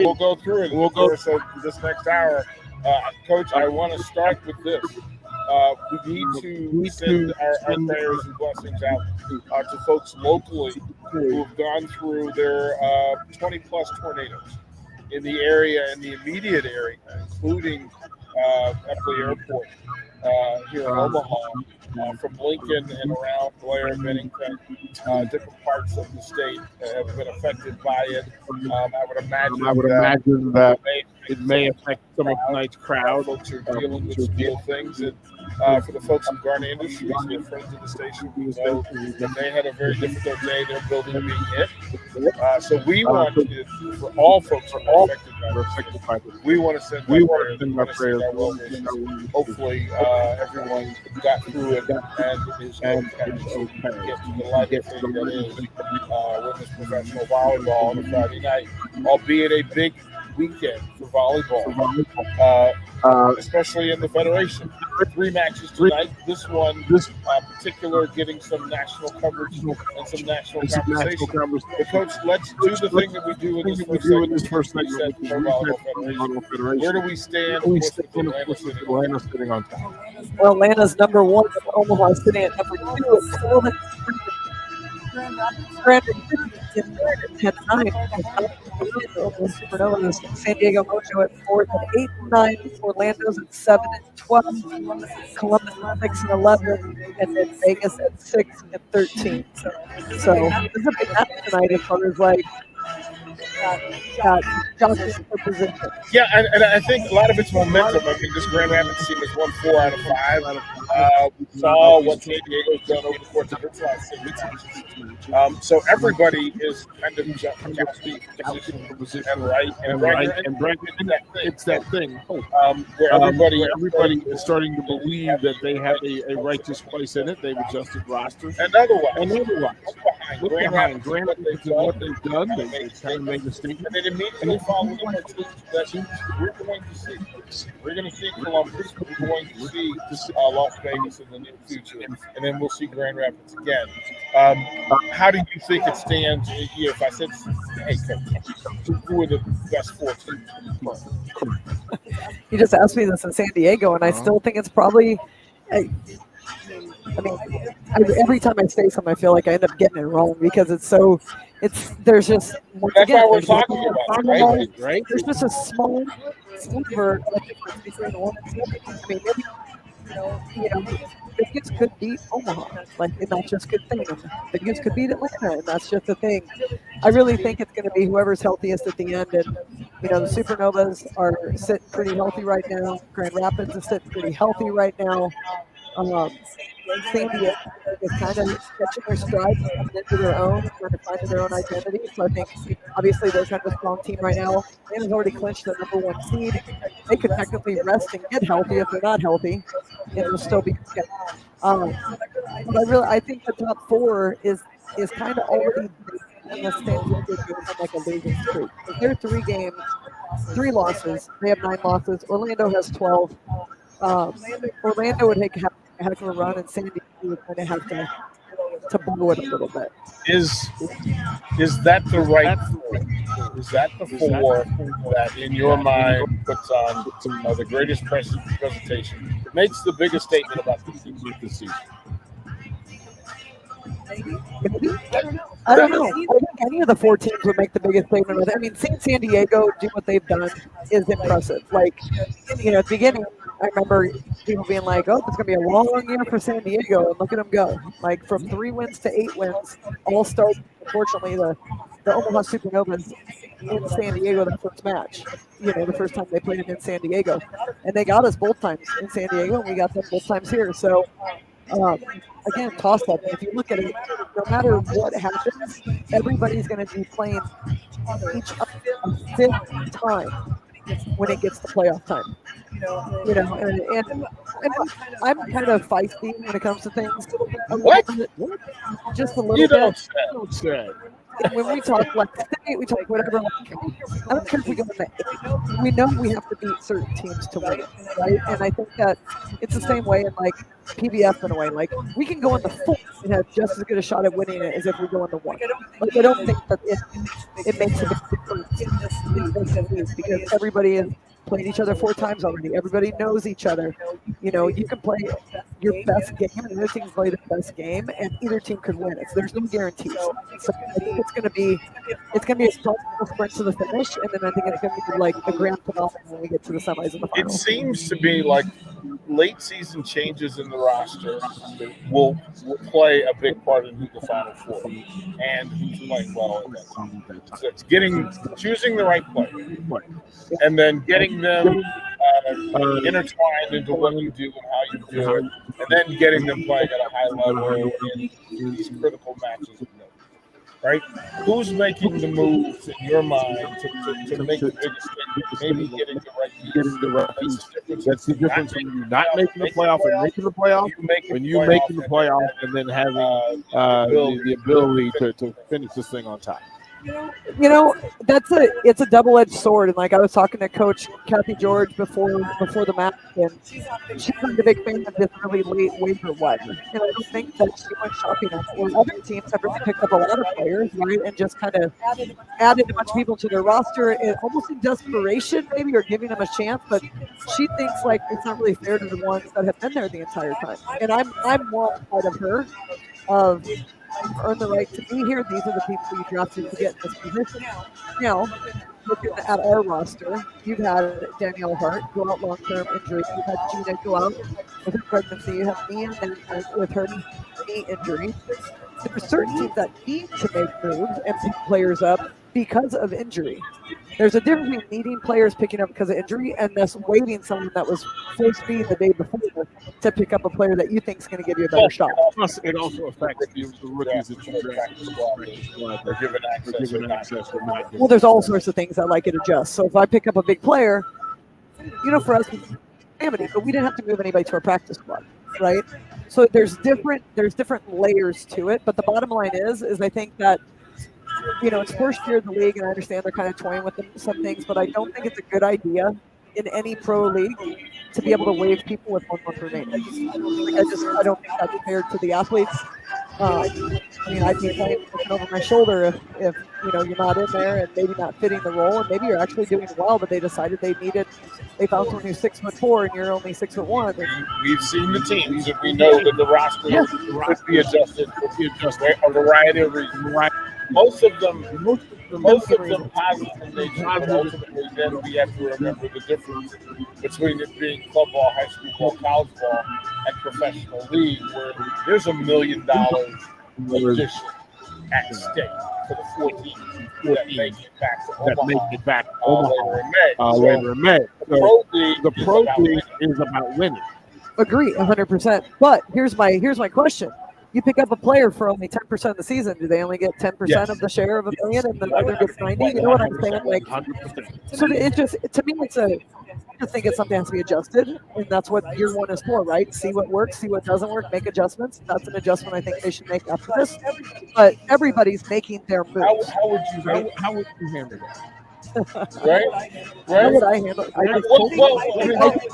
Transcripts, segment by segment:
we'll go through it. We'll go so this next hour, Coach. I want to start with this. We need to send our prayers and blessings out to folks locally who have gone through their 20-plus tornadoes in the area, in the immediate area, including Epley Airport here in Omaha, from Lincoln and around Blair, Bennington, different parts of the state have been affected by it. I would imagine that it may affect some of tonight's crowd. Folks are dealing with some real things. And for the folks in Garner Industries, their friends of the station, we know that they had a very difficult day. Their building being hit. So we want to, for all folks who are affected by this, we want to send our prayers, our well-wishes. Hopefully, everyone got through it and is okay. Get to the light of thing that is women's professional volleyball on a Friday night, albeit a big weekend for volleyball, especially in the Federation. 3 matches tonight. This one, particular, getting some national coverage and some national conversation. But Coach, let's do the thing that we do in this first segment. Where do we stand? Atlanta sitting on top. Well, Atlanta's number 1, Omaha sitting at number 2. It's still the Supernovas, San Diego Mojo at 4th at 8 and 9, Orlando's at 7 and 12, Columbus at 6 and 11, and then Vegas at 6 and 13. So it's a big match tonight as far as like jockeying for position. Yeah, and I think a lot of it's momentum. I mean, this Grand Rapids team has won 4 out of 5. We saw what San Diego's done over the course of its last 6 matches. So everybody is kind of jumping for position and right. And it's that thing where everybody is starting to believe that they have a righteous place in it. They've adjusted rosters. And otherwise, look behind Grand Rapids and what they've done. They've kind of made a statement. And then immediately following that, we're going to see Columbus. We're going to see Las Vegas in the near future, and then we'll see Grand Rapids again. How do you think it stands here? If I said, "Hey, who are the best 4 teams?" You just asked me this in San Diego, and I still think it's probably. I mean, every time I say something, I feel like I end up getting it wrong because there's just that's why we're talking about it, right? There's just a small sliver of difference between one and the other. I mean, Vegas could beat Omaha, and that's just a good thing. Vegas could beat Atlanta, and that's just the thing. I really think it's going to be whoever's healthiest at the end, and the Supernovas are sitting pretty healthy right now. Grand Rapids is sitting pretty healthy right now. San Diego is kind of catching their stride, coming into their own, trying to find their own identity. So I think, obviously, they're kind of a strong team right now. Atlanta's already clinched the number 1 seed. They could technically rest and get healthy if they're not healthy. It'll still be okay. But I think the top 4 is kind of already unless San Diego goes on like a losing streak. They're 3 games, 3 losses. They have 9 losses. Orlando has 12. Orlando would take a heck of a run, and San Diego would kind of have to blow it a little bit. Is that the right 4? Is that the 4 that, in your mind, puts on the greatest presentation, makes the biggest statement about the team this season? I don't know. I think any of the 4 teams would make the biggest statement with it. I mean, seeing San Diego do what they've done is impressive. At the beginning, I remember people being like, "Oh, it's going to be a long year for San Diego," and look at them go. From 3 wins to 8 wins, all start. Unfortunately, the Omaha Supernovas in San Diego the first match. The first time they played it in San Diego, and they got us both times in San Diego, and we got them both times here. So. Again, toss up. If you look at it, no matter what happens, everybody's going to be playing each a 5th time when it gets to playoff time. And I'm kind of feisty when it comes to things. What? Just a little you bit. Don't say. when we talk like state, we talk whatever. Like, I don't care if we go in the eight. We know we have to beat certain teams to win, right? And I think that it's the same way in like PBF in a way. Like we can go in the four and have just as good a shot at winning it as if we go in the one. Like I don't think that it makes a big difference in this league because everybody has played each other 4 times already. Everybody knows each other. You know, you can play your best game and the other team can play the best game and either team could win it. So there's no guarantees. So I think it's gonna be a strong sprint to the finish, and then I think it's gonna be like a grand finale when we get to the semis and the It finals. seems to be like late season changes in the roster will play a big part in who the Final Four and who's playing well at that time. So it's choosing the right player and then getting them intertwined into what you do and how you do it, and then getting them playing at a high level in these critical matches. Right? Who's making the moves in your mind to make the biggest statement? Maybe getting the right piece. That's the difference from you not making the playoff and making the playoff, when you making the playoff and then having the ability to finish this thing on top. You know, it's a double-edged sword. And like I was talking to Coach Kathy George before the match, and she's a big fan of this really late waiver wire. And I don't think that she went shopping at where other teams have really picked up a lot of players, right, and just kind of added a bunch of people to their roster, and almost in desperation, maybe, or giving them a chance. But she thinks like it's not really fair to the ones that have been there the entire time. And I'm more on the side of her of. Earn the right to be here. These are the people you drafted to get in this position. Now, looking at our roster, you've had Danielle Hart go out long-term injury. You've had Gina go out with her pregnancy. You have Mia with her knee injury. There are certain teams that need to make moves and pick players up because of injury. There's a difference between needing players picking up because of injury and thus waiting someone that was full speed the day before to pick up a player that you think is going to give you a better shot. Plus, it also affects the rookies that you draft. They're given access. Well, there's all sorts of things that like it adjust. So if I pick up a big player, you know, for us, but we didn't have to move anybody to our practice squad, right? So there's different layers to it. But the bottom line is I think that, you know, it's first year of the league, and I understand they're kind of toying with some things, but I don't think it's a good idea in any pro league to be able to waive people with 1 month remaining. I don't think that's fair to the athletes. I mean, I'd be playing over my shoulder if you know you're not in there and maybe not fitting the role, and maybe you're actually doing well, but they decided they found someone who's 6'4" and you're only 6'1". We've seen the teams, and we know that the roster could be adjusted for a variety of reasons. Most of them positive in nature, but ultimately then we have to remember the difference between it being club ball, high school ball, college ball, and professional league, where there's $1 million addition at stake for the 4 teams that make it back to Omaha later in May. So the pro league is about winning. Agree, 100%. But here's my question. You pick up a player for only 10% of the season. Do they only get 10% of the share of $1 million, and the other gets 90? You know what I'm saying? Like, 100%. So it just, to me, I think it's something that has to be adjusted, and that's what year 1 is for, right? See what works, see what doesn't work, make adjustments. That's an adjustment I think they should make after this. But everybody's making their moves. How would you handle that? Right? How would I handle it?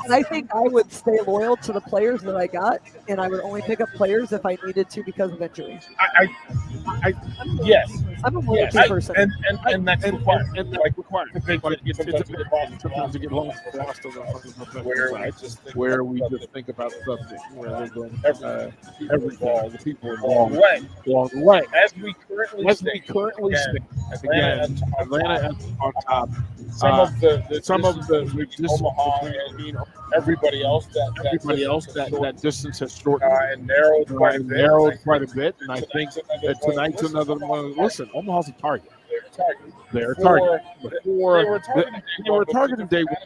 I think I would stay loyal to the players that I got, and I would only pick up players if I needed to because of injury. Yes. I'm a loyalty person. And that's required. Sometimes you get lost where we just think about stuff that everything, the people along the way. As we currently stand, again, Atlanta on top. Some of the Omaha and everybody else that distance has shortened and narrowed quite a bit. And I think that tonight's another one. Listen, Omaha's a target. They're a target. They were targeted day one.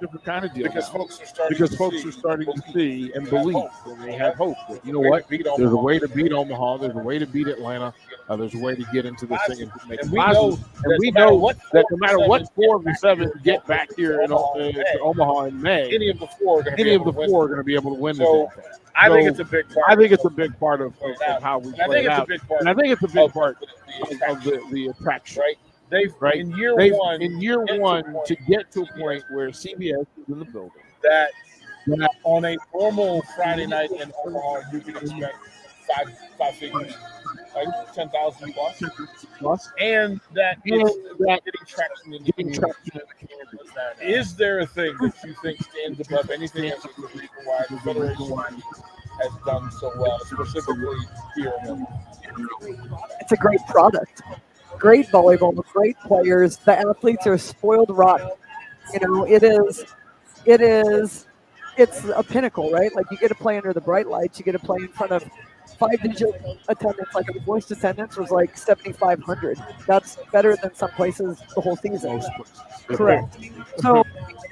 different kind of deal because now. folks are starting to see and believe, and they have hope that, you know what, there's a way to beat Omaha, there's a way to beat Atlanta, there's a way to get into this thing and make it positive. And we know that no matter what 4 of the 7 get back here in Omaha in May, any of the 4 are going to be able to win so, this. I think it's a big part. I think it's a big part of how we play it out. And I think it's a big part of the attraction. Right? In year one, to get to a point where CBS is in the building. That on a normal Friday night in Omaha, you can expect five figures, like 10,000 plus, and that is getting traction in the community. Is there a thing that you think stands above anything else as the reason why the Federation has done so well, specifically here in Omaha? It's a great product. Great volleyball, great players. The athletes are spoiled rotten. You know, it's a pinnacle, right? Like, you get to play under the bright lights. You get to play in front of 5-digit attendance. Like, our voice attendance was like 7,500. That's better than some places the whole season. Correct. So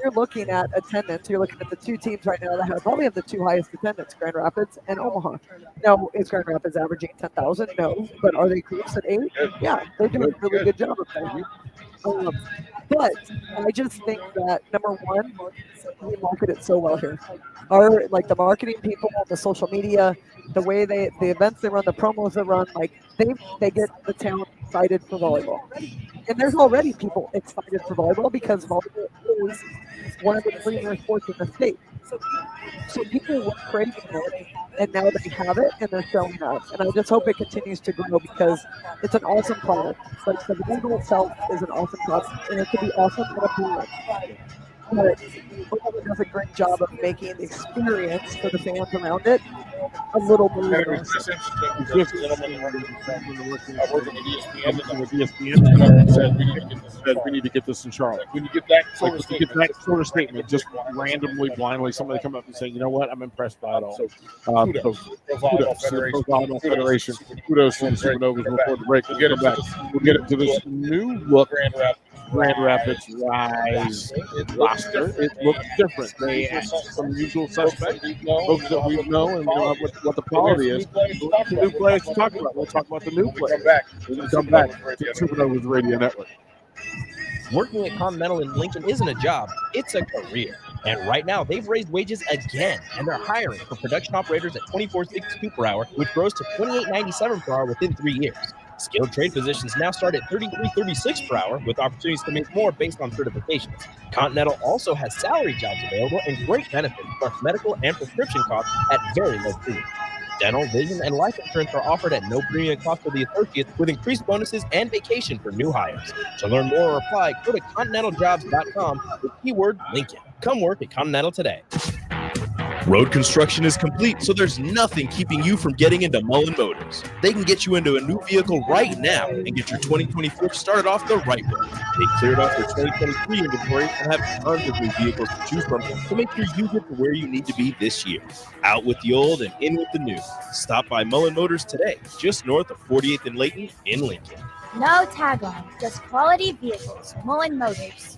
you're looking at attendance. You're looking at the 2 teams right now that probably have the 2 highest attendance, Grand Rapids and Omaha. Now, is Grand Rapids averaging 10,000? No. But are they close at 8? Yeah, they're doing a really good job of that. But I just think that, number one, we market it so well here. The marketing people on the social media, the way the events they run, the promos they run, like they get the town excited for volleyball. And there's already people excited for volleyball because volleyball is one of the premier sports in the state. So people were craving it, and now they have it, and they're showing up. And I just hope it continues to grow because it's an awesome product. Like, the volleyball itself is an awesome product, and it can be awesome in a brand. But Omaha does a great job of making the experience for the fans around it a little more. It was just interesting because the gentleman working at ESPN said we need to get this in Charlotte. When you get that sort of statement, just randomly, blindly, somebody come up and say, you know what, I'm impressed by it all. Kudos to the Volleyball Federation. Kudos to the Supernovas. Before the break, we'll get into this new look. Grand Rapids Rise roster. It looks different. They have some usual suspects, folks that we know and what the quality is. The new players to talk about. We'll talk about the new players. We'll come back to Supernovas Radio Network. Working at Continental in Lincoln isn't a job, it's a career. And right now, they've raised wages again, and they're hiring for production operators at $24.62 per hour, which grows to $28.97 per hour within 3 years. Skilled trade positions now start at $33.36 per hour, with opportunities to make more based on certifications. Continental also has salary jobs available and great benefits, plus medical and prescription costs at very low premiums. Dental, vision, and life insurance are offered at no premium cost for the associates, with increased bonuses and vacation for new hires. To learn more or apply, go to continentaljobs.com with keyword Lincoln. Come work at Continental today. Road construction is complete, so there's nothing keeping you from getting into Mullen Motors. They can get you into a new vehicle right now and get your 2024 started off the right way. They cleared off their 2023 inventory and have tons of new vehicles to choose from to make sure you get to where you need to be this year. Out with the old and in with the new. Stop by Mullen Motors today, just north of 48th and Layton in Lincoln. No tagline, just quality vehicles. Mullen Motors.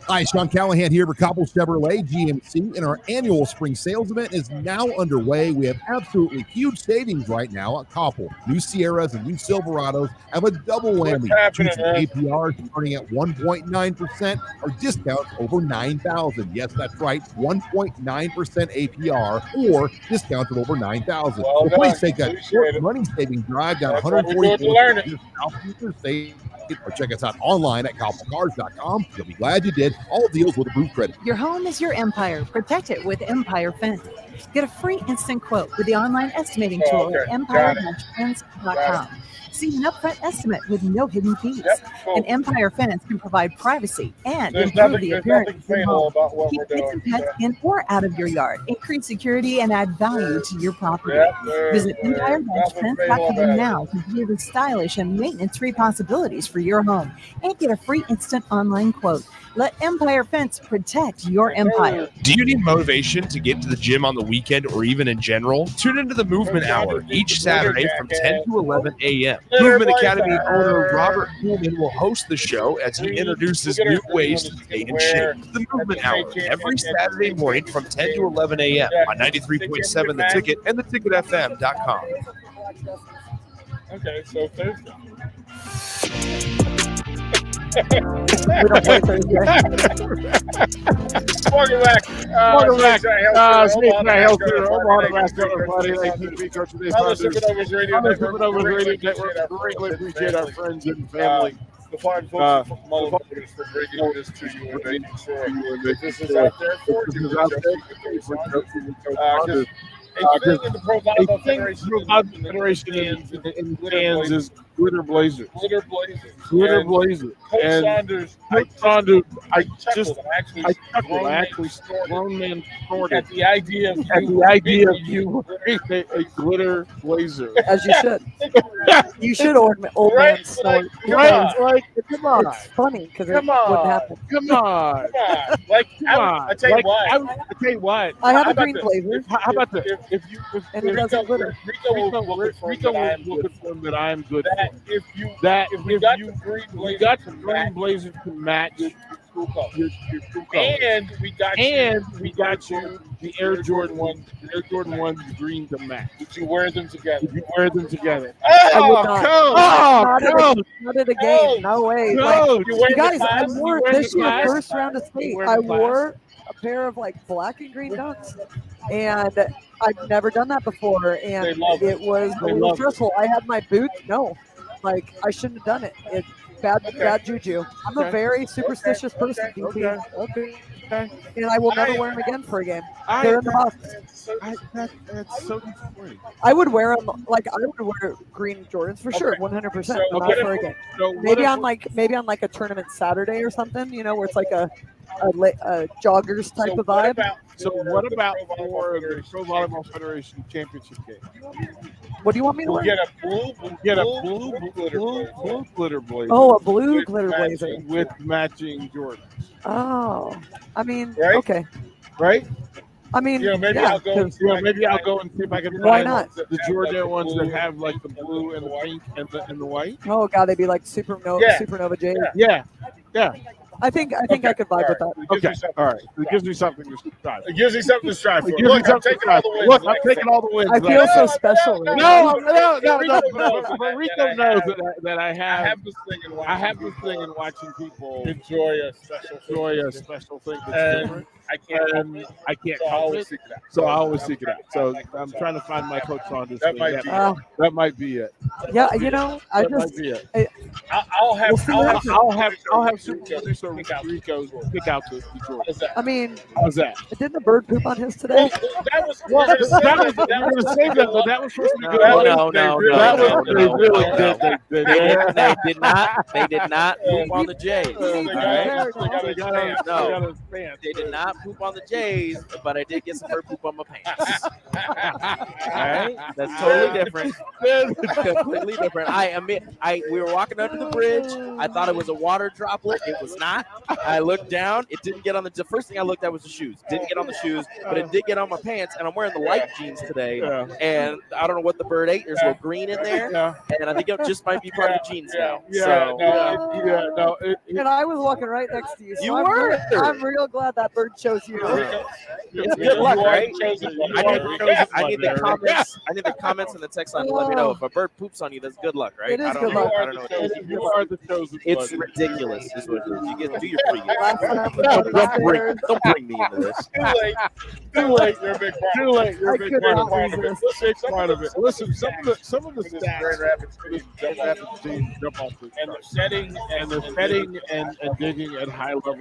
Hi, Sean Callahan here for Coppell Chevrolet GMC, and our annual spring sales event is now underway. We have absolutely huge savings right now at Coppell. New Sierras and new Silverados have a double whammy. Choosing APRs starting at 1.9% or discounts over $9,000. Yes, that's right, 1.9% APR or discounts of over $9,000. So please take that short money-saving drive down 144 or check us out online at CoppellCars.com. You'll be glad you did. All deals with approved credit. Your home is your empire. Protect it with Empire Fence. Get a free instant quote with the online estimating tool at empire-fence.com. See an upfront estimate with no hidden fees. An Empire Fence can provide privacy and improve the appearance of your home. Keep kids and pets in or out of your yard. Increase security and add value to your property. Visit empire-fence.com now to view the stylish and maintenance-free possibilities for your home and get a free instant online quote. Let Empire Fence. Protect your empire. Do you need motivation to get to the gym on the weekend or even in general? Tune into the Movement Hour each Saturday from 10 to 11 a.m. Movement Academy owner Robert Coolman will host the show as he introduces new ways to stay in shape. The Movement Hour every Saturday morning from 10 to 11 a.m. on 93.7 The Ticket and theticketfm.com. Okay, so Thursday. We don't play Thursday. Welcome back. Welcome back. Speaking of health care, Omaha Nebraska, Supernovas Radio Network. Greatly appreciate our friends and family. The fine folks from Mullen Motors for bringing this to you and making sure that this is out there for you. A thing in the Pro Volleyball Federation in Kansas, Glitter Blazers. Glitter Blazers. Glitter Blazers. Coach And Saunders, Coach Saunders, I chuckled. chuckled. I actually grown man snorted at the idea of you wearing a glitter blazer. As you should. You should, old man snort. Right? Come on. It's funny because it Come wouldn't on. happen. Come on. Like, Come on. I tell you what. I tell you what. I have How a about green this? blazer. How about this? If And it doesn't glitter. Rico will confirm that I am good. that if you If got you the green we blazer got the to green match blazer to match your school color. your school color. And we got you the Air Jordan 1, Air Jordan 1 green to match. Did you wear them together? Did you wear them together? I would not. Coach! Not at a game. No way. Coach! You guys, I wore wear this the year class? first round of state. wear the I class? wore a pair of like black and green dunks, and I've never done that before, and They love it was a They little love it. stressful. I had my boots. No, like I shouldn't have done it. It's bad juju. I'm a Okay. very superstitious person, DP, Okay. and I will never wear them again for a game. I- They're in the box. That's so disappointing. I would wear them like I would wear green Jordans for sure, 100%. So Not for a game. So what Maybe if- on like a tournament Saturday or something, where it's like a joggers type of vibe. So what about for the Pro Volleyball Federation Championship game? What do you want me to We'll wear? get a blue glitter blazer. Oh, a blue glitter blazer. With matching Jordans. Oh, I mean, Right? okay. Right? I mean, maybe yeah, I'll go. 'cause- Maybe I'll go and see if I can Why find not? the Georgia ones that have like the blue and the pink and the white. Oh god, they'd be like Supernova Jade. Yeah. I think I could vibe with that. Okay. All right. It gives me something to strive. It gives me something to strive for. It gives me Look, I'm something to taking all strive the for. wins. Look, I'm taking all the wins. I feel so special. Right? No. Rico But Rico knows that I I have have this thing in watching people enjoy a special enjoy a special thing that's And different. I can't help And it. I can't So I help always it. seek it out. So I always seek it out. So I'm trying to find my Coach Saunders. That thing. might be That might be it. Yeah, I That might just be it. I'll have Super Producer Rico pick out the Jordan. I mean, How's that? didn't the bird poop on his today? That was Well, that was save that, but that was supposed to be good. No. That was they really did. They They did not poop on the Jays. They No, they did not poop on the Jays, but I did get some bird poop on my pants. All right, that's totally different. Completely different. We were walking under the bridge. I thought it was a water droplet. It was not. I looked down. It didn't get on the first thing I looked at was the shoes. Didn't get on the shoes, but it did get on my pants. And I'm wearing the light jeans today. And I don't know what the bird ate. There's a little green in there, and I think it just might be part of the jeans now. And I was walking right next to you. So You I'm were. Real, I'm real glad that bird chose you. It's good luck, right? I need the comments. I need the comments and the text line to let me know if a bird poops on you. That's good luck, right? It is I don't good know. luck. I don't know. What it is. You are the chosen. It's ridiculous. Is what it is. You get do your pregame. Last time we went upstairs, Don't bring me into this. Too late. You're a big part. Too late. You're I a big could part not of it. resist. Big part of it. Listen, some of the Grand stats. Rapids Grand Rapids team jump off the and they're setting and they're setting and digging at high levels.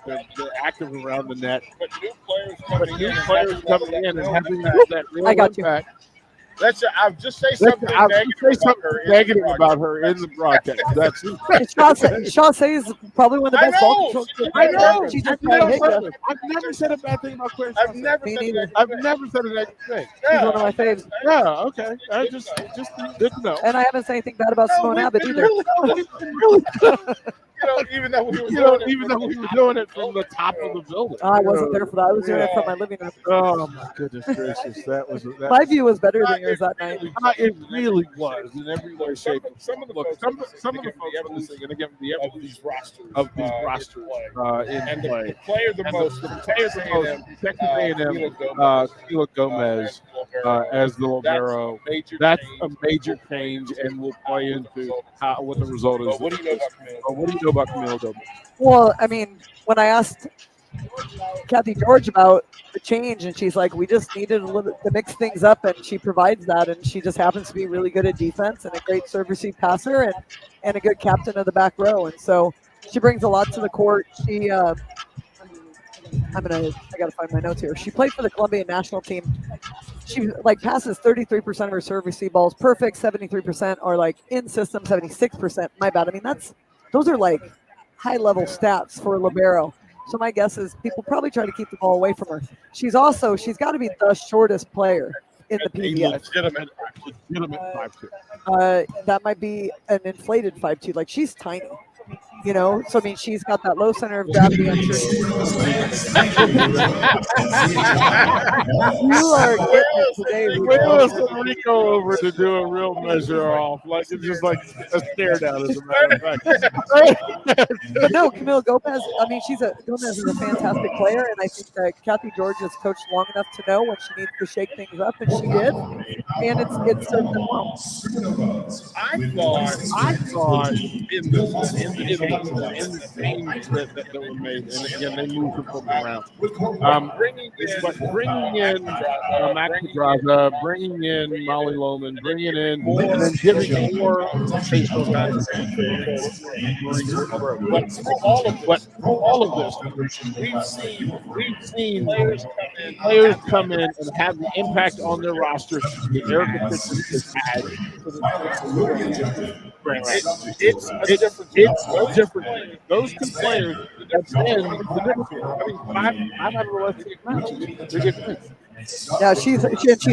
They're active around the net. but new players But coming new in. players coming in and having that real I got you. impact. I'll just say something I'll negative say something about her. negative about her in the broadcast. That's Chauncey is probably one of the I best know. ball control. I know. She just I've never said a bad thing about Claire. I've never Me said neither. that. I've never said a negative thing. She's one of my faves. Yeah, okay. I just good to know. And I haven't said anything bad about Simone Abbott either. Even though we were doing it from the top of the building. I wasn't there for that. I was doing it from my living room. Oh my goodness gracious, My view was better than yours that night. It really was in every way, shape. Some of the Look, folks, some of the folks are listening and again the of these rosters, in and play. the player the most, Texas A&M, Keila Gomez as the libero. That's a major change, and will play into what the result is. What do you know about Camille? Gomez? Well, I mean, when I asked Kathy George about the change, and she's like, we just needed a little to mix things up, and she provides that, and she just happens to be really good at defense and a great serve receive passer and a good captain of the back row, and so she brings a lot to the court. She I gotta find my notes here. She played for the Colombian national team. She passes 33% of her serve receive balls perfect, 73% are in system, 76%. My bad. I mean, those are high level stats for a libero. So my guess is people probably try to keep the ball away from her. She's got to be the shortest player in the PBS. Legitimate 5'2". That might be an inflated 5'2". She's tiny. So I mean, she's got that low center of gravity. I'm sure. You are getting it today. Wait till Rico over to do a real measure off. It's just like a stare down, as a matter of fact. But no, Camille Gomez. I mean, Gomez is a fantastic player, and I think that Kathy George has coached long enough to know when she needs to shake things up, and she did. And it's served them well. I thought in the change that were made, and again they moved the football around. Bringing in Max Pedraza, bringing in Molly Lohman, bringing in and then giving more all of this, we've seen players come in and have the impact on their roster that Erica Christian has had. It's different. Those two players have been the difference. I mean, 5 out of the last 6 matches. They're different. Yeah, she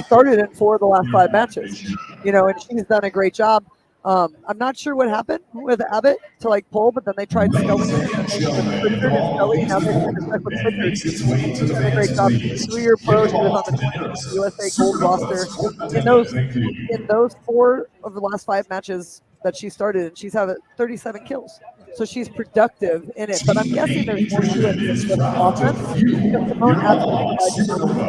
started in 4 of the last 5 matches, and she's done a great job. I'm not sure what happened with Abbott to pull, but then they tried Scully and now they're stuck with Pritchard. She's done a great job. 3-year pro, she was on the USA Gold roster. In those 4 of the last 5 matches that she started, she's had 37 kills. So she's productive in it, but I'm guessing there's more to it than offense.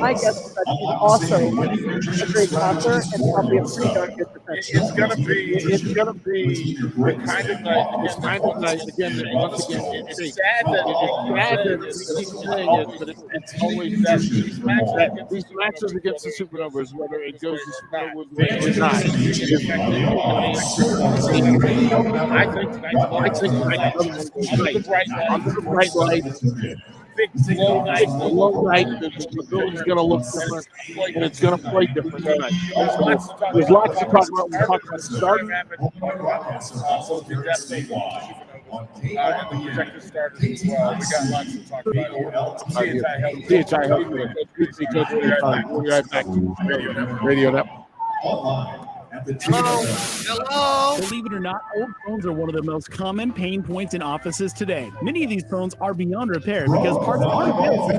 My guess is that she's also a great passer and probably a pretty darn good defender. It's gonna be the kind of night. Again, once again, it's sad that we keep saying it, but it's always that these matches against the Supernovas, whether it goes to Supernovas or not, I think under the bright light, big low night, the building's going to look different, and it's going to play different tonight. There's lots to talk about. We'll talk about the start. The projector started as well. We got lots to talk about. CHI Health. We'll be right back to Radio Network. Hello. Believe it or not, old phones are one of the most common pain points in offices today. Many of these phones are beyond repair because parts aren't built.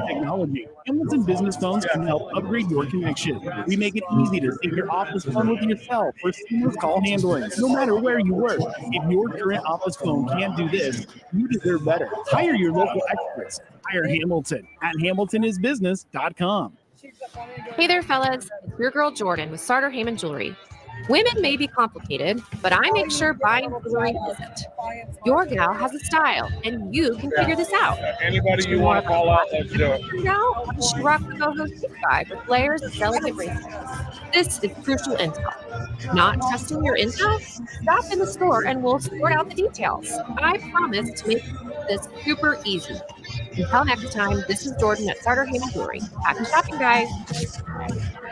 Technology. Hamilton Business Phones can help upgrade your connection. We make it easy to sync your office phone with yourself for seamless call handling, no matter where you work. If your current office phone can't do this, you deserve better. Hire your local experts. Hire Hamilton at hamiltonisbusiness.com. Hey there, fellas. It's your girl Jordan with Starter Heyman Jewelry. Women may be complicated, but I make sure buying jewelry isn't. Your gal has a style, and you can figure this out. Anybody you want to call out, let's do it. Now, she rocked the boho 65 with layers of delicate bracelets. This is crucial intel. Not trusting your intel? Stop in the store and we'll sort out the details. I promise to make this super easy. Until next time, this is Jordan at Starter Heyman Jewelry. Happy shopping, guys.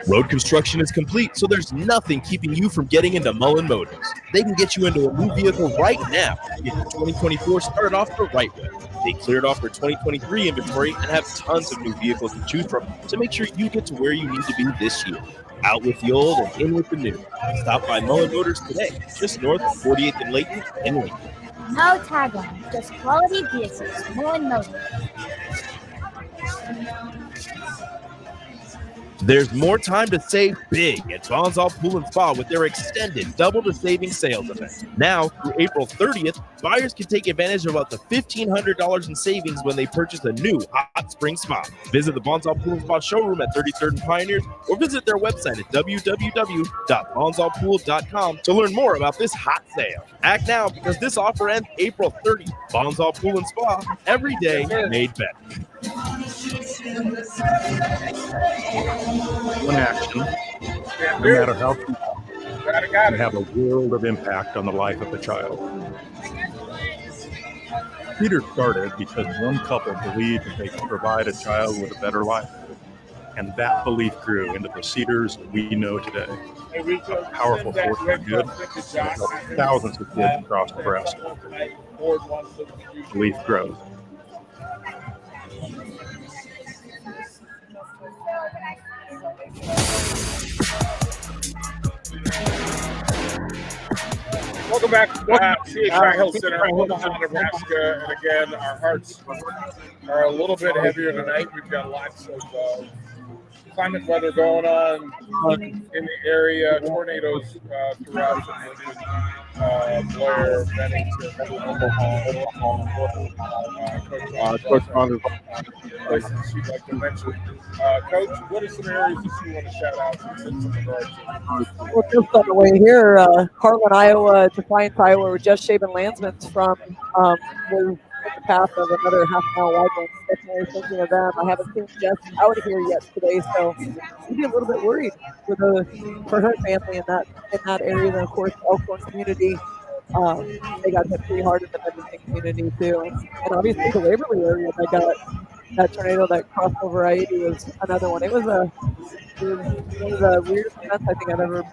Road construction is complete, so there's nothing keeping you from getting into Mullen Motors. They can get you into a new vehicle right now. Get your 2024 started off the right way. They cleared off their 2023 inventory and have tons of new vehicles to choose from to make sure you get to where you need to be this year. Out with the old and in with the new. Stop by Mullen Motors today, just north of 48th and Layton in Lincoln. No tagline, just quality vehicles. Mullen Motors. There's more time to save big at Bonzall Pool and Spa with their extended Double the Savings sales event. Now, through April 30th, buyers can take advantage of up to $1,500 in savings when they purchase a new hot spring spa. Visit the Bonzall Pool and Spa showroom at 33rd and Pioneers or visit their website at www.bonzallpool.com to learn more about this hot sale. Act now because this offer ends April 30th. Bonzall Pool and Spa, every day made better. One action, no matter how small, can have a world of impact on the life of a child. Cedar started because one couple believed that they could provide a child with a better life. And that belief grew into the Cedars that we know today. A powerful force for good that helped thousands of kids across Nebraska. Belief grows. Welcome back to CHI Health Center, Omaha, Nebraska. And again, our hearts are a little bit heavier tonight. We've got lots of climate weather going on in the area, tornadoes throughout Blair, Bennington, Omaha, Coach Saunders, places you'd like to mention. Coach, what are some areas that you want to shout out to in regards to? Well, just on the way here, Harlan, Iowa, Defiance, Iowa, we're just shaving Landsman's from the path of another half-mile wide one. Definitely thinking of them. I haven't seen Jess out here yet today, so we'd be a little bit worried for her family in that area. And of course, Elkhorn community, they got hit pretty hard in the Edmonton community too, and obviously the Waverly area. They got that tornado that crossed over I-80 was another one. It was one of the weirdest events I think I've ever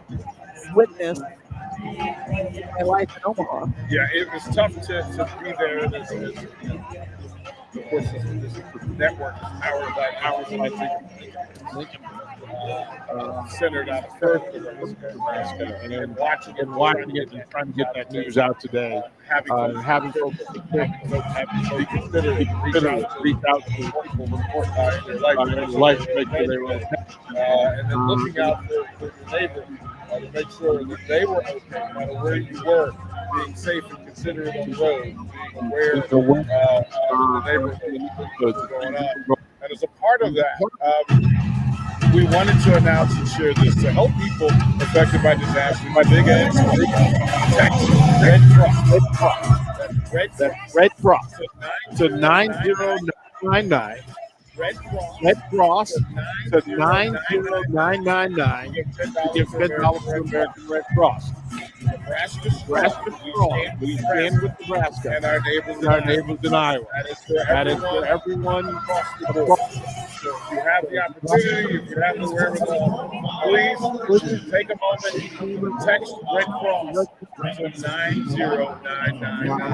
witnessed in my life in Omaha. Yeah, it was tough to be there. Of course, this network is powered by Lincoln, centered out of Perth, Nebraska, and watching it and trying to get that news out today. Having folks reach out to people in their life to make sure they were okay. And then looking out for your neighbors to make sure that they were okay, no matter where you were, being safe and considerate on the road, being aware of the neighborhood, what's going on. And as a part of that, we wanted to announce and share this to help people affected by disaster. My big text Red Cross to 90999. Red Cross to 90999. You give $10 to American Red Cross. Nebraska strong. We stand with Nebraska and our neighbors in Iowa. That is for everyone across the board. So if you have the opportunity, if you have the wherewithal, please take a moment, text Red Cross to 90999.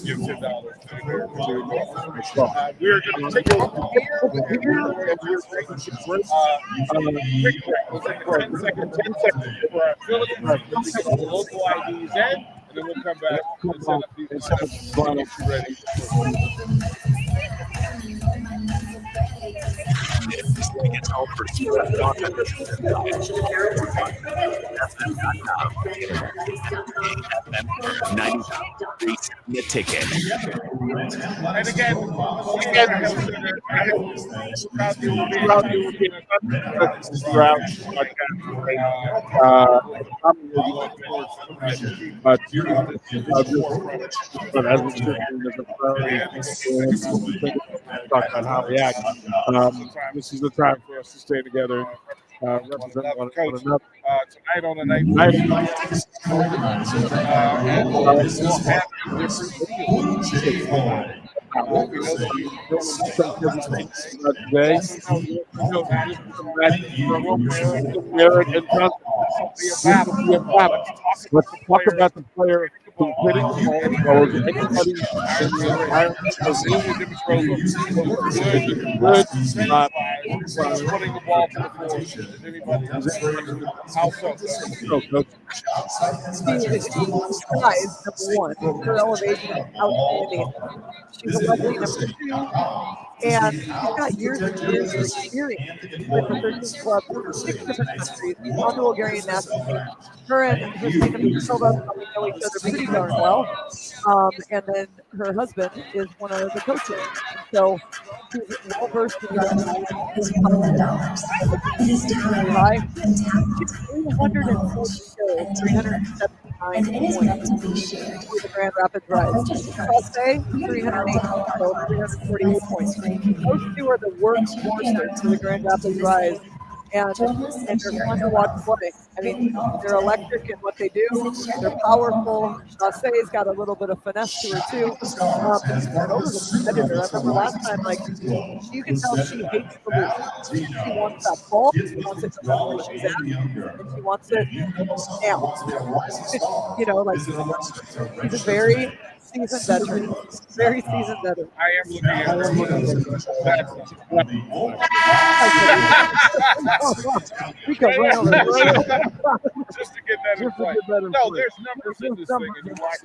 Give $10 to we're going to take a look here. Quick break. 10 seconds for our affiliates. The local IDs in, and then we'll come back and set up these lineups ready. It's all for the ticket. And again, but as we talk about how we act, this is the time for us to stay together, represent one another. Tonight on the night, We know that he's today. Let's talk about the player who's hitting the ball as well as anybody in the entire putting the ball to the floor as anybody else. How so? Size, number one. Her elevation is outstanding. She's a lovely number two. And she's got years and years of experience with the 13 clubs in 6 different countries on the Bulgarian national team. Her and Christina Muchova probably know each other pretty darn well. And then her husband is one of the coaches. So she's well versed in that. It is time. She's 340 kills, 379 points with the Grand Rapids Rise. Sasse, 308 kills, 348 points. Those two are the workhorses for the Grand Rapids Rise. And they're fun to watch play. I mean, they're electric in what they do. They're powerful. Sasse's got a little bit of finesse to her too. Supernova's a competitor. I remember last time, like, you can tell she hates to lose. She wants that ball. She wants it to run where she's at, and she wants it now. You know, like she's a very seasoned veteran. Very seasoned veteran. I am looking at we go right over there. Just to get that in play. No, there's numbers in this thing, and you watch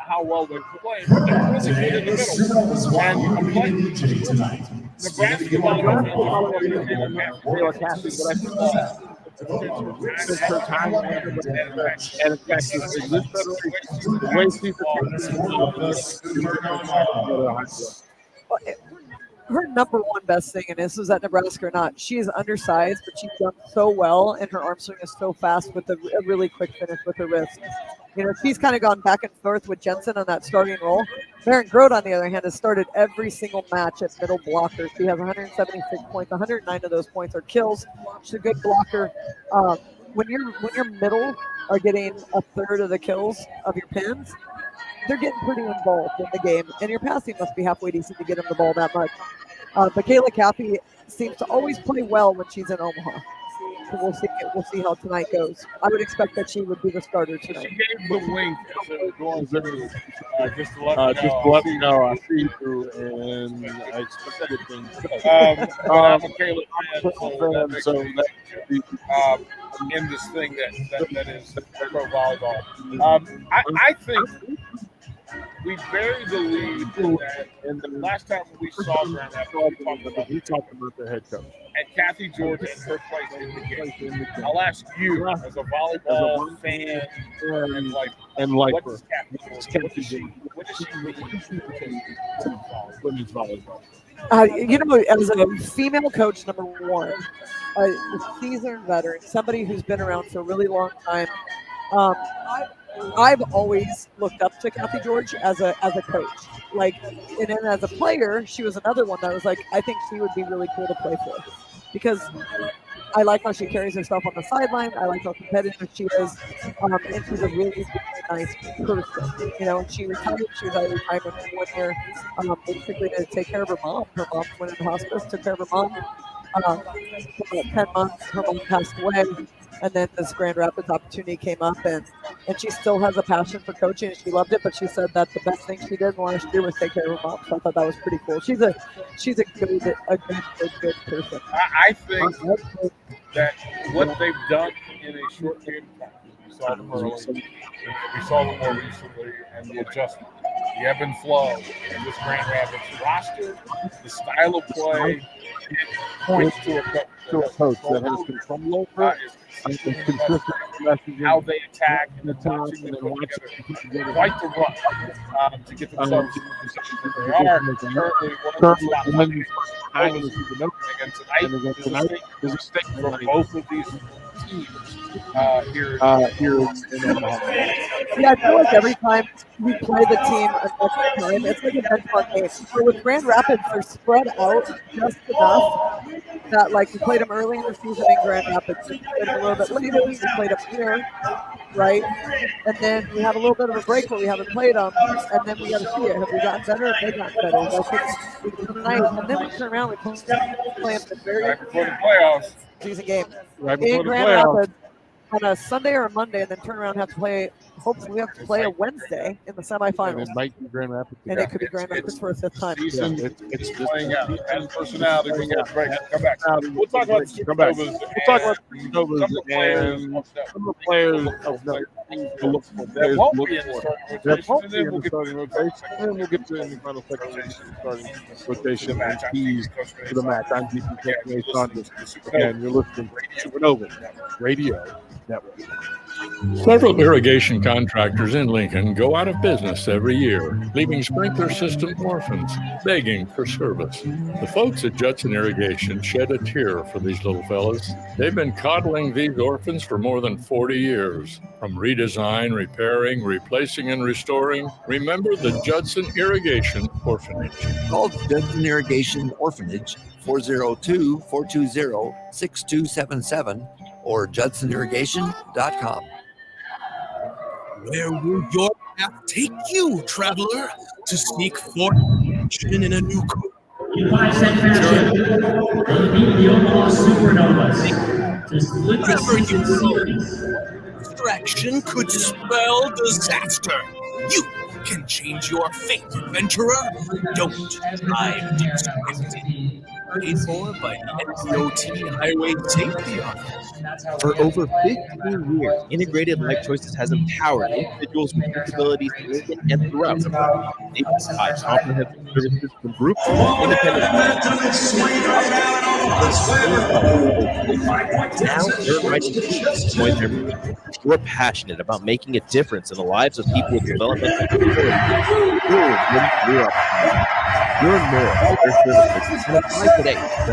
how well they're playing. But they're really good in the middle. And I'm playing. Nebraska, since her time and in fact, this federation, the way she's her number one best thing, and this was at Nebraska or not, she is undersized, but she jumps so well, and her arm swing is so fast with a really quick finish with her wrist. You know, she's kind of gone back and forth with Jensen on that starting role. Baron Grote, on the other hand, has started every single match at middle blocker. She has 176 points. 109 of those points are kills. She's a good blocker. When your middle are getting a third of the kills of your pins, they're getting pretty involved in the game, and your passing must be halfway decent to get them the ball that much. But Kayla Cappy seems to always play well when she's in Omaha. So we'll see how tonight goes. I would expect that she would be the starter tonight. She gave the wink just to let me know. I see you, and I expect good things. I'm a Kayla fan, so that in this thing that is pro volleyball. I think we buried the lead that, and the last time we saw Grand Rapids, we talked about the head coach. And Kathy George and her place in the game. I'll ask you, as a volleyball fan, and like what does Kathy George? What does she mean to women's volleyball? You know, as a female coach, number one, a seasoned veteran, somebody who's been around for a really long time. I've always looked up to Kathy George as a coach. Like, and then as a player, she was another one that was like, I think she would be really cool to play for, because I like how she carries herself on the sideline. I like how competitive she is, and she's a really, really nice person. You know, she retired. She was out of retirement for 1 year, basically to take care of her mom. Her mom went in hospice, took care of her mom. For about 10 months, her mom passed away. And then this Grand Rapids opportunity came up, and she still has a passion for coaching, and she loved it. But she said that the best thing she did last year was take care of her mom. So I thought that was pretty cool. She's a good person. I think that what they've done in a short period of time, we saw them early, we saw them more recently, and the adjustment, the ebb and flow in this Grand Rapids roster, the style of play, it points to a coach that has control over it. Consistent messaging, how they attack and watching them together, quite the run to get themselves in the position that they are. Currently, again tonight is a stake for both of these teams here in Omaha. Yeah, I feel like every time we play the team a next time, it's like a benchmark game. So with Grand Rapids, they're spread out just enough that, like, we played them early in the season in Grand Rapids, we played them a little bit later, we played them here, right? And then we have a little bit of a break where we haven't played them, and then we got to see it. Have we gotten better? Have they gotten better? Like tonight, and then we turn around, we play them the very right before the playoffs. season game Right in before the Grand playoffs. Rapids on a Sunday or a Monday, and then turn around and have to play. Hopefully, we have to play a Wednesday in the And semifinals, it might be Grand Rapids. and it could be Grand Rapids for a fifth time. Season it's playing out. Has personality. playing We'll out. break. Come back. We'll talk about the Come back. Supernovas. We'll talk about the and Supernovas some of the players and of some of the players of note. To look for that players won't to look be in the for. starting That rotation. won't And be then in we'll the get starting rotation, and then we'll get to in the final section of the starting rotation and keys to the match. I'm DP Coach Saunders. Again, you're listening to Supernova Radio Network. Several irrigation contractors in Lincoln go out of business every year, leaving sprinkler system orphans begging for service. The folks at Judson Irrigation shed a tear for these little fellas. They've been coddling these orphans for more than 40 years. From redesign, repairing, replacing, and restoring, remember the Judson Irrigation Orphanage. Call Judson Irrigation Orphanage 402-420-6277 or judsonirrigation.com. Where will your path take you, traveler, to seek fortune in a new course? In 5 seconds, they beat the Omaha Supernovas to split the season series. Distraction could spell disaster. You can change your fate, adventurer. Don't drive distracted. Paid for by the NCOT Highway Safety Office. For over 15 years, Integrated Life Choices has empowered individuals with disabilities in Lincoln and throughout the country. They provide comprehensive services from groups and independent. Now they're inviting you to join their movement. We're passionate about making a difference in the lives of people with developmental disabilities. Learn more about their services and apply today at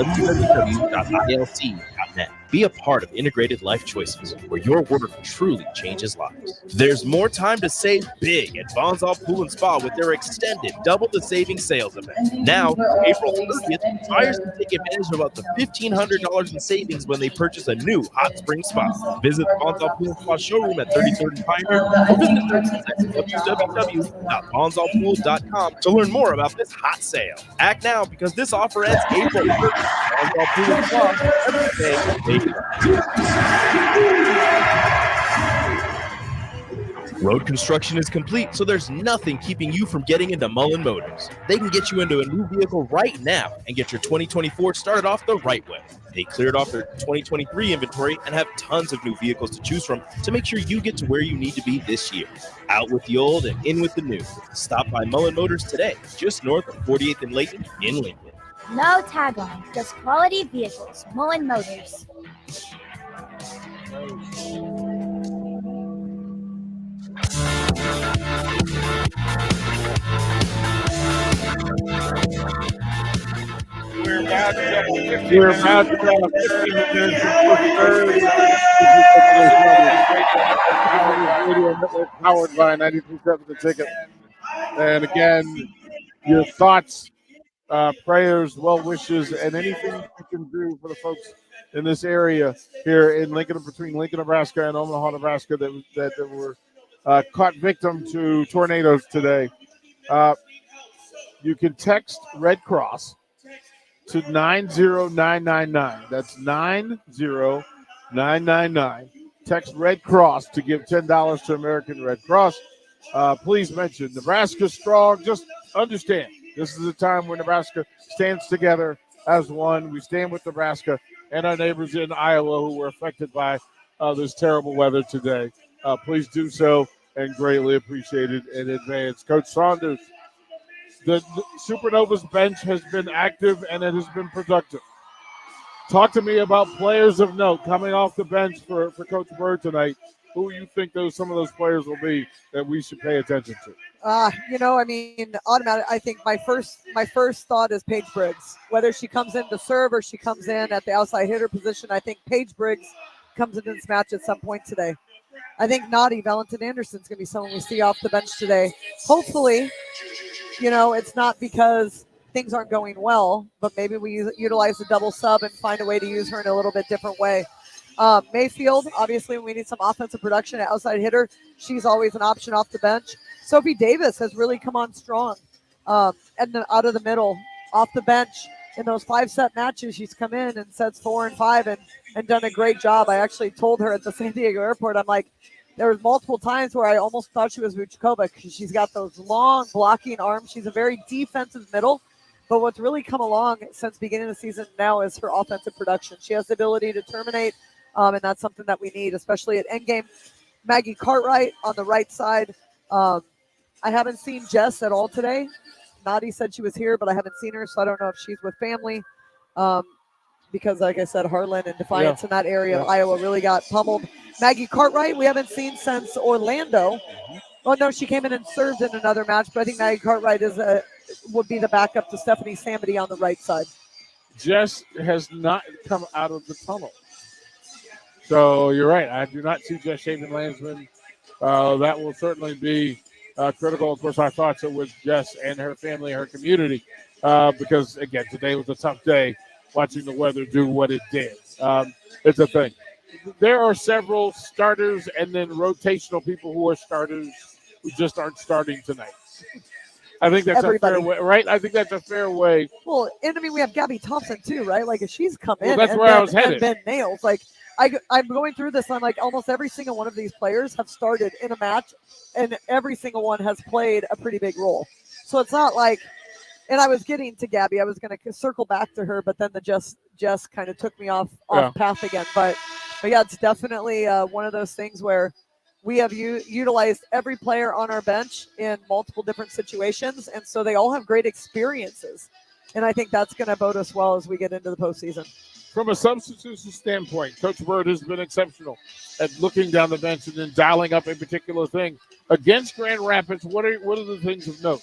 www.ilc.net. Be a part of Integrated Life Choices, where your work truly changes lives. There's more time to save big at Bonzal Pool and Spa with their extended Double the Savings sales event. Now, April 30th, buyers can take advantage of up to $1,500 in savings when they purchase a new hot spring spa. Visit the Bonzal Pool and Spa showroom at 33rd and Pioneer or visit www.bonzalpool.com to learn more about this hot sale. Act now because this offer ends April 1st. Bonzal Pool and Spa, every day, Road construction is complete, so there's nothing keeping you from getting into Mullen Motors. They can get you into a new vehicle right now and get your 2024 started off the right way. They cleared off their 2023 inventory and have tons of new vehicles to choose from to make sure you get to where you need to be this year. Out with the old and in with the new. Stop by Mullen Motors today, just north of 48th and Layton in Lincoln. No tagline, just quality vehicles. Mullen Motors. We're about to go. We're about to go 15 minutes Radio Network powered by 93.7 The Ticket. And again, your thoughts, prayers, well wishes, and anything you can do for the folks in this area here in Lincoln, between Lincoln, Nebraska, and Omaha, Nebraska, that were caught victim to tornadoes today. You can text Red Cross to 90999. That's 90999. Text Red Cross to give $10 to American Red Cross. Please mention Nebraska strong. Just understand, this is a time where Nebraska stands together as one. We stand with Nebraska and our neighbors in Iowa who were affected by this terrible weather today. Please do so and greatly appreciated in advance. Coach Saunders, the Supernovas bench has been active and it has been productive. Talk to me about players of note coming off the bench for Coach Bird tonight. Who you think some of those players will be that we should pay attention to? Automatic. I think my first thought is Paige Briggs. Whether she comes in to serve or she comes in at the outside hitter position, I think Paige Briggs comes into this match at some point today. I think Naughty Valentin Anderson's going to be someone we see off the bench today. Hopefully, it's not because things aren't going well, but maybe we utilize the double sub and find a way to use her in a little bit different way. Mayfield, obviously, we need some offensive production at outside hitter. She's always an option off the bench. Sophie Davis has really come on strong and out of the middle, off the bench. In those 5-set matches, she's come in sets 4 and 5 and done a great job. I actually told her at the San Diego airport, I'm like, there was multiple times where I almost thought she was Vuchkova because she's got those long blocking arms. She's a very defensive middle. But what's really come along since beginning of the season now is her offensive production. She has the ability to terminate, and that's something that we need, especially at endgame. Maggie Cartwright on the right side. I haven't seen Jess at all today. Nadi said she was here, but I haven't seen her, so I don't know if she's with family. Because, like I said, Harlan and Defiance in that area of Iowa really got pummeled. Maggie Cartwright, we haven't seen since Orlando. Oh, no, she came in and served in another match, but I think Maggie Cartwright would be the backup to Stephanie Samity on the right side. Jess has not come out of the tunnel. So you're right. I do not see Jess Shaven-Landsman. That will certainly be critical. Of course, our thoughts are with Jess and her family, her community, because, again, today was a tough day watching the weather do what it did. It's a thing. There are several starters and then rotational people who are starters who just aren't starting tonight. I think that's a fair way, right? I think that's a fair way. Well, and I mean, we have Gabby Thompson too, right? Like, if she's come in that's where I was headed. And been nails. Like, I'm going through this. I'm like, almost every single one of these players have started in a match, and every single one has played a pretty big role. So it's not like, and I was getting to Gabby. I was going to circle back to her, but then the Jess kind of took me off path again. But yeah, it's definitely one of those things where we have utilized every player on our bench in multiple different situations, and so they all have great experiences. And I think that's going to bode us well as we get into the postseason. From a substitution standpoint, Coach Bird has been exceptional at looking down the bench and then dialing up a particular thing. Against Grand Rapids, what are the things of note?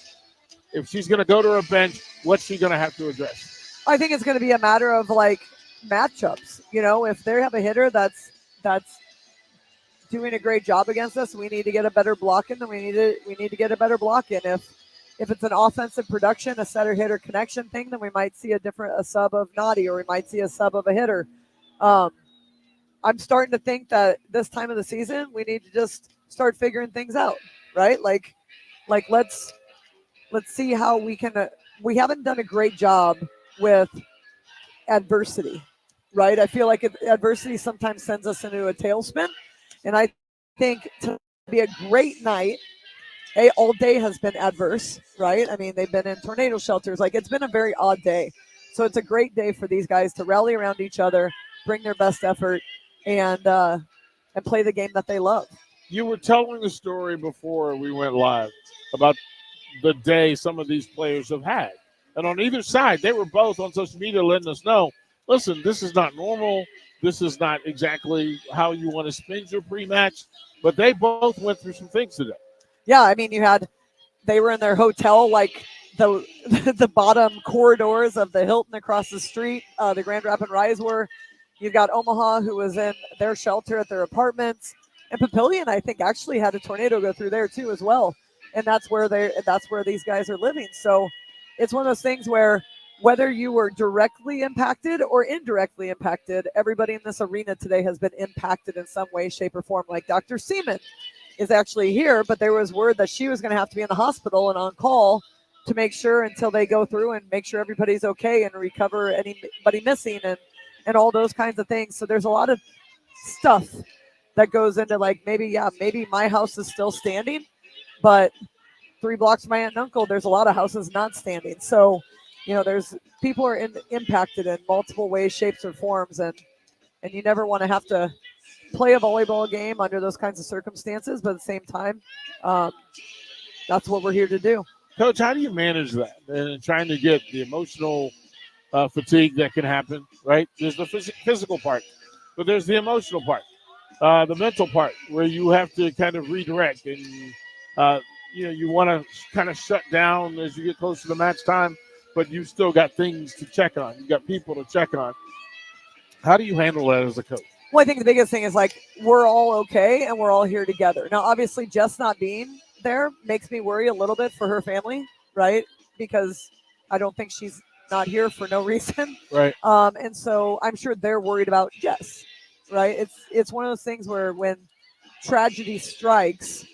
If she's going to go to her bench, what's she going to have to address? I think it's going to be a matter of, like, matchups. If they have a hitter that's doing a great job against us, we need to get a better block in, then we need to get a better block in. If it's an offensive production, a setter hitter connection thing, then we might see a sub of Naughty, or we might see a sub of a hitter. I'm starting to think that this time of the season we need to just start figuring things out, right? Like let's see how we can. We haven't done a great job with adversity, right? I feel like adversity sometimes sends us into a tailspin. And I think to be a great night, all day has been adverse, right? I mean, they've been in tornado shelters. Like, it's been a very odd day. So it's a great day for these guys to rally around each other, bring their best effort, and play the game that they love. You were telling the story before we went live about the day some of these players have had. And on either side, they were both on social media letting us know, listen, this is not normal. This is not exactly how you want to spend your pre-match. But they both went through some things today. Yeah, I mean, they were in their hotel, like the bottom corridors of the Hilton across the street. The Grand Rapids Rise were. You've got Omaha, who was in their shelter at their apartments. And Papillion, I think, actually had a tornado go through there too as well. And that's where these guys are living. So it's one of those things where whether you were directly impacted or indirectly impacted, everybody in this arena today has been impacted in some way, shape, or form. Like Dr. Seaman is actually here, but there was word that she was going to have to be in the hospital and on call to make sure until they go through and make sure everybody's okay and recover anybody missing and all those kinds of things. So there's a lot of stuff that goes into, like, maybe my house is still standing, but 3 blocks from my aunt and uncle, there's a lot of houses not standing. So, there's people are impacted in multiple ways, shapes, or forms, and you never want to have to play a volleyball game under those kinds of circumstances. But at the same time, that's what we're here to do. Coach, how do you manage that and trying to get the emotional fatigue that can happen, right? There's the physical part, but there's the emotional part, the mental part, where you have to kind of redirect and, you want to kind of shut down as you get close to the match time, but you still got things to check on. You got people to check on. How do you handle that as a coach? Well, I think the biggest thing is like we're all okay and we're all here together. Now, obviously, Jess not being there makes me worry a little bit for her family, right? Because I don't think she's not here for no reason. Right. And so I'm sure they're worried about Jess, right? It's one of those things where when tragedy strikes,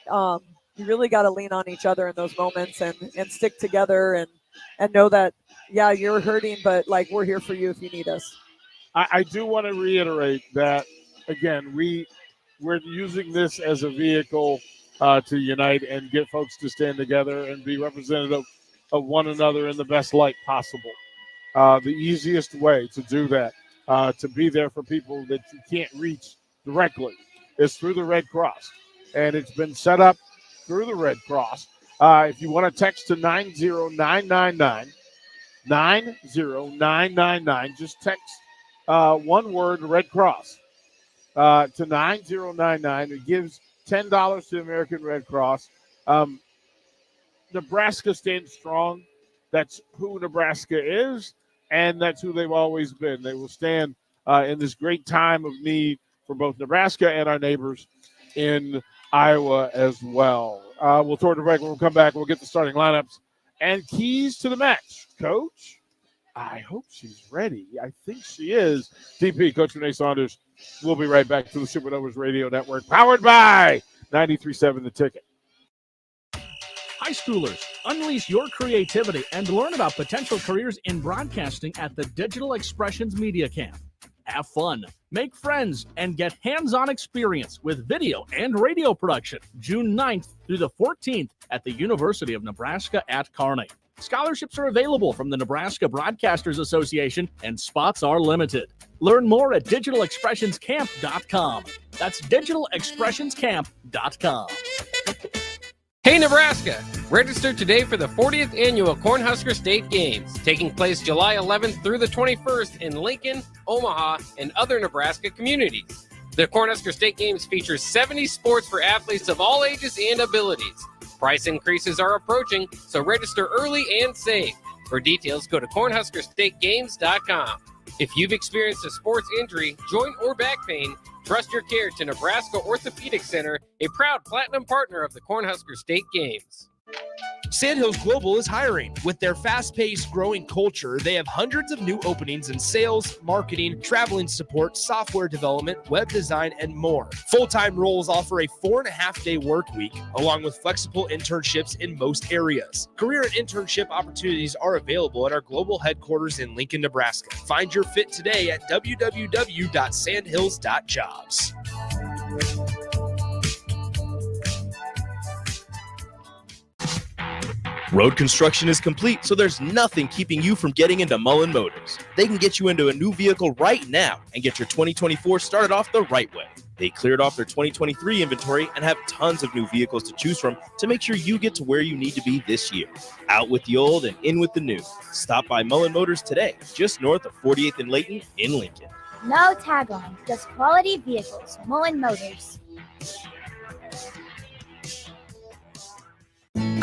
you really got to lean on each other in those moments and stick together and know that, yeah, you're hurting, but like we're here for you if you need us. I do want to reiterate that, again, we're using this as a vehicle to unite and get folks to stand together and be representative of one another in the best light possible. The easiest way to do that, to be there for people that you can't reach directly, is through the Red Cross. And it's been set up through the Red Cross. If you want to text to 90999, 90999, just text one word, Red Cross, to 9099. It gives $10 to the American Red Cross. Nebraska stands strong. That's who Nebraska is, and that's who they've always been. They will stand in this great time of need for both Nebraska and our neighbors in Iowa as well. We'll throw it to break. When we come back, we'll get the starting lineups and keys to the match. Coach, I hope she's ready. I think she is. DP, Coach Renee Saunders. We'll be right back to the Supernovas Radio Network, powered by 93.7 The Ticket. High schoolers, unleash your creativity and learn about potential careers in broadcasting at the Digital Expressions Media Camp. Have fun, make friends, and get hands-on experience with video and radio production June 9th through the 14th at the University of Nebraska at Kearney. Scholarships are available from the Nebraska Broadcasters Association, and spots are limited. Learn more at digitalexpressionscamp.com. That's digitalexpressionscamp.com. Hey Nebraska! Register today for the 40th annual Cornhusker State Games, taking place July 11th through the 21st in Lincoln, Omaha, and other Nebraska communities. The Cornhusker State Games features 70 sports for athletes of all ages and abilities. Price increases are approaching, so register early and save. For details, go to cornhuskerstategames.com. If you've experienced a sports injury, joint, or back pain, trust your care to Nebraska Orthopedic Center, a proud platinum partner of the Cornhusker State Games. Sandhills Global is hiring. With their fast-paced, growing culture, they have hundreds of new openings in sales, marketing, traveling support, software development, web design, and more. Full-time roles offer a 4.5-day work week, along with flexible internships in most areas. Career and internship opportunities are available at our global headquarters in Lincoln, Nebraska. Find your fit today at www.sandhills.jobs. Road construction is complete, so there's nothing keeping you from getting into Mullen Motors. They can get you into a new vehicle right now and get your 2024 started off the right way. They cleared off their 2023 inventory and have tons of new vehicles to choose from to make sure you get to where you need to be this year. Out with the old and in with the new. Stop by Mullen Motors today, just north of 48th and Layton in Lincoln. No tagline, just quality vehicles. Mullen Motors.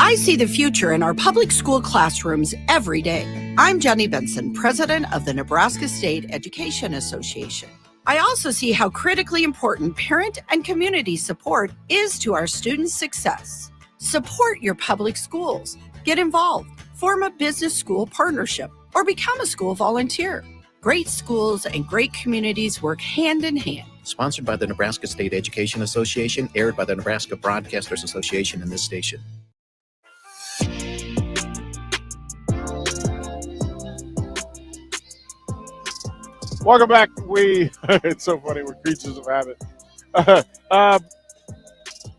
I see the future in our public school classrooms every day. I'm Jenny Benson, president of the Nebraska State Education Association. I also see how critically important parent and community support is to our students' success. Support your public schools. Get involved. Form a business school partnership or become a school volunteer. Great schools and great communities work hand in hand. Sponsored by the Nebraska State Education Association, aired by the Nebraska Broadcasters Association and this station. Welcome back. It's so funny. We're creatures of habit.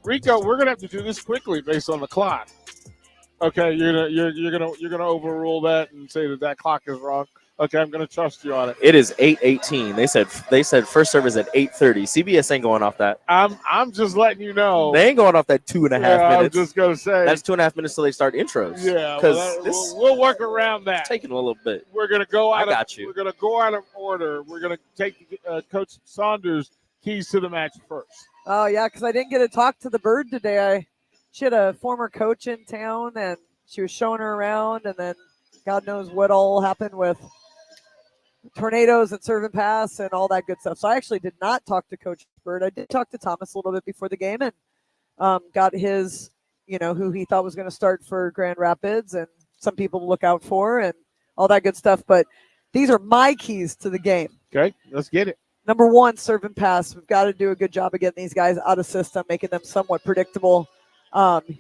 Rico, we're gonna have to do this quickly based on the clock. Okay, you're gonna overrule that and say that clock is wrong. Okay, I'm gonna trust you on it. It is 8:18. They said first service at 8:30. CBS ain't going off that. I'm just letting you know. They ain't going off that 2.5 minutes. I was just gonna say that's 2.5 minutes till they start intros. Yeah, we'll work around that. It's taking a little bit. We're gonna go out. I got you. We're gonna go out of order. We're gonna take Coach Saunders' keys to the match first. Oh yeah, because I didn't get to talk to the bird today. She had a former coach in town, and she was showing her around, and then God knows what all happened with tornadoes and serve and pass and all that good stuff. So I actually did not talk to Coach Bird. I did talk to Thomas a little bit before the game and got his, who he thought was going to start for Grand Rapids and some people to look out for and all that good stuff. But these are my keys to the game. Okay, let's get it. Number one, serve and pass. We've got to do a good job of getting these guys out of system, making them somewhat predictable.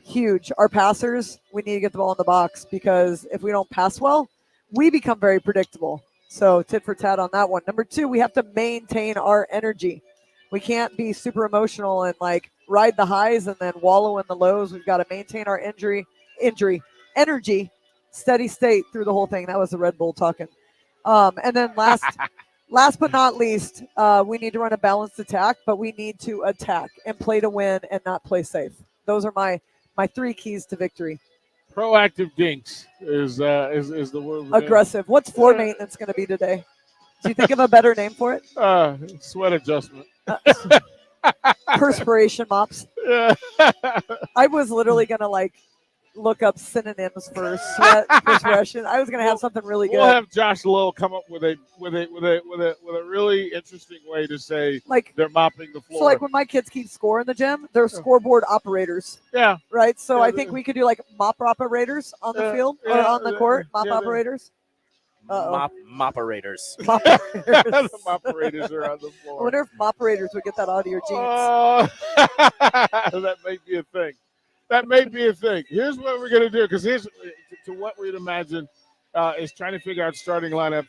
Huge. Our passers, we need to get the ball in the box because if we don't pass well, we become very predictable. So tit for tat on that one. Number two, we have to maintain our energy. We can't be super emotional and ride the highs and then wallow in the lows. We've got to maintain our energy, steady state through the whole thing. That was the Red Bull talking. And then last but not least, we need to run a balanced attack, but we need to attack and play to win and not play safe. Those are my three keys to victory. Proactive dinks is the word. Aggressive. What's floor maintenance going to be today? Do you think of a better name for it? Sweat adjustment. Perspiration mops. I was literally going to look up synonyms for sweat perspiration. I was going to have something really good. We'll have Josh Lowe come up with a really interesting way to say they're mopping the floor. So when my kids keep score in the gym, they're scoreboard operators. Yeah. Right. So I think we could do mop operators on the field or on the court. Mop operators. Moperators. The moperators are on the floor. I wonder if moperators would get that out of your jeans. That may be a thing. That may be a thing. Here's what we're going to do, because here's to what we'd imagine is trying to figure out starting lineups.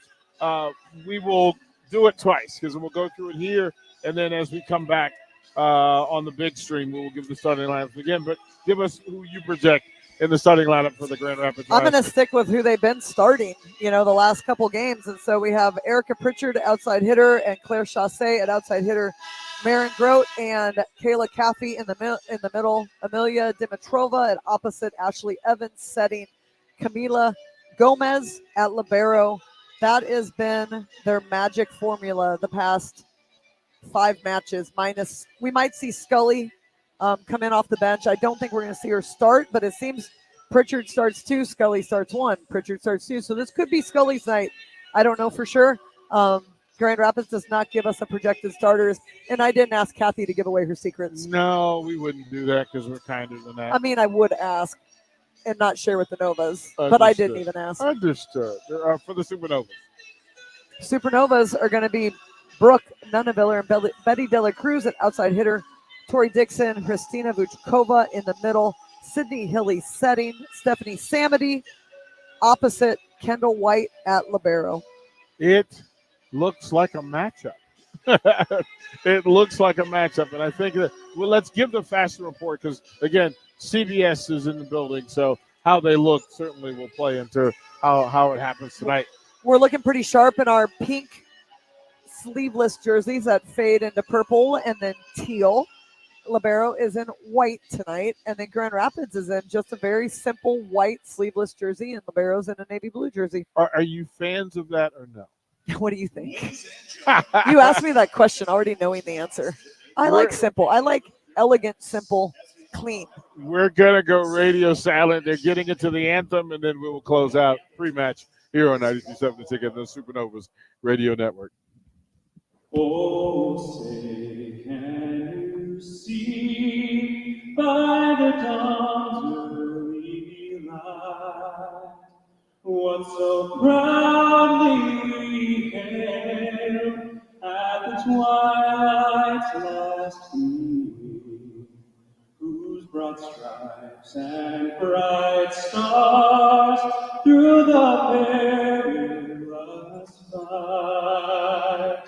We will do it twice, because we'll go through it here, and then as we come back on the big stream, we will give the starting lineups again. But give us who you project in the starting lineup for the Grand Rapids. I'm going to stick with who they've been starting, the last couple games. And so we have Erica Pritchard, outside hitter, and Claire Chassé at outside hitter. Marin Grote and Kayla Caffey in the middle. Amelia Dimitrova at opposite. Ashley Evans setting. Camila Gomez at libero. That has been their magic formula the past 5 matches. Minus, we might see Scully come in off the bench. I don't think we're going to see her start, but it seems Pritchard starts 2, Scully starts 1. Pritchard starts 2, so this could be Scully's night. I don't know for sure. Grand Rapids does not give us a projected starters, and I didn't ask Kathy to give away her secrets. No, we wouldn't do that because we're kinder than that. I mean, I would ask and not share with the Novas, but I didn't even ask. Understood. For the Supernovas. Supernovas are going to be Brooke Nuneviller and Betty Dela Cruz at outside hitter. Tori Dixon, Christina Vuchkova in the middle. Sydney Hilly setting. Stephanie Samity opposite. Kendall White at libero. It looks like a matchup. It looks like a matchup. And I think that, let's give the Fashion Report because, again, CBS is in the building. So how they look certainly will play into how it happens tonight. We're looking pretty sharp in our pink sleeveless jerseys that fade into purple and then teal. Libero is in white tonight, and then Grand Rapids is in just a very simple white sleeveless jersey, and Libero's in a navy blue jersey. Are you fans of that or no? What do you think? You asked me that question already knowing the answer. I like simple. I like elegant, simple, clean. We're going to go radio silent. They're getting into the anthem, and then we will close out pre-match here on 92.7 The Ticket, the Supernovas Radio Network. Oh, say, can you see by the dawn's early light what so proudly we hailed at the twilight's last gleaming, whose broad stripes and bright stars through the perilous fight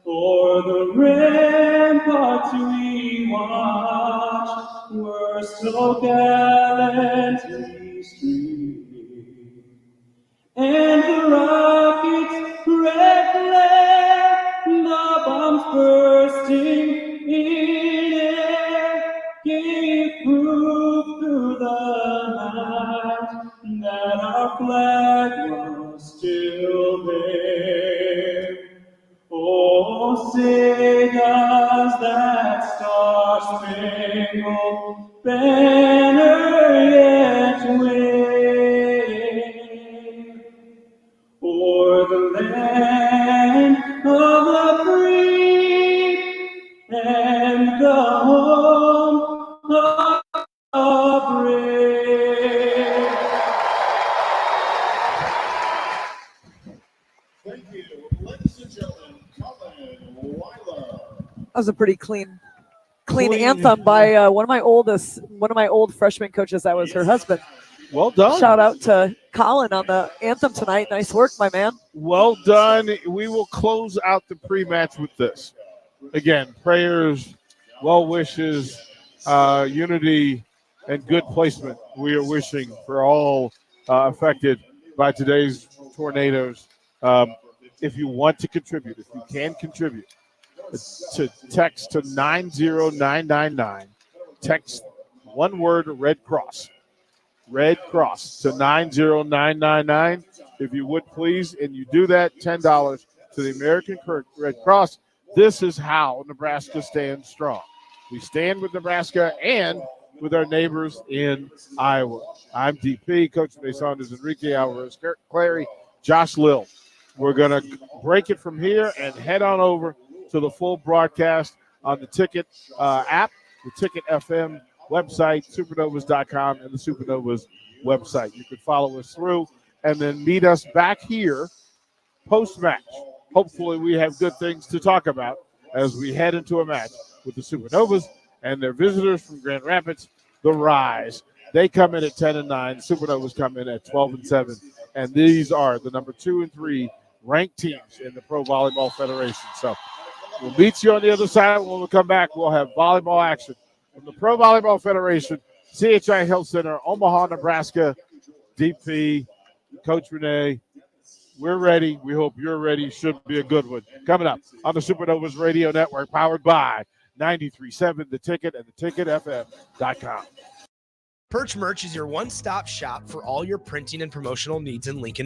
o'er the ramparts we watched were so gallantly streaming, and the rockets' red glare, the bombs bursting in air, gave proof through the night that our flag was still there. Oh, say does that star-spangled banner yet wave o'er the land was a pretty clean anthem by one of my old freshman coaches. That was her husband. Well done. Shout out to Colin on the anthem tonight. Nice work, my man. Well done. We will close out the pre-match with this. Again, prayers, well wishes, unity, and good placement we are wishing for all affected by today's tornadoes. If you want to contribute, if you can contribute, to text to 90999. Text one word Red Cross. Red Cross to 90999. If you would please, and you do that, $10 to the American Red Cross. This is how Nebraska stands strong. We stand with Nebraska and with our neighbors in Iowa. I'm DP, Coach May Saunders, Enrique Alvarez, Clary, Josh Lill. We're going to break it from here and head on over to the full broadcast on the Ticket app, the Ticket FM website, supernovas.com, and the Supernovas website. You can follow us through and then meet us back here post-match. Hopefully we have good things to talk about as we head into a match with the Supernovas and their visitors from Grand Rapids, the Rise. They come in at 10-9. Supernovas come in at 12-7. And these are the number 2 and 3 ranked teams in the Pro Volleyball Federation. So we'll meet you on the other side. When we come back, we'll have volleyball action from the Pro Volleyball Federation, CHI Health Center, Omaha, Nebraska. DP, Coach Renee, we're ready. We hope you're ready. Should be a good one. Coming up on the Supernovas Radio Network, powered by 93.7 The Ticket and theticketfm.com. Perch Merch is your one-stop shop for all your printing and promotional needs in Lincoln.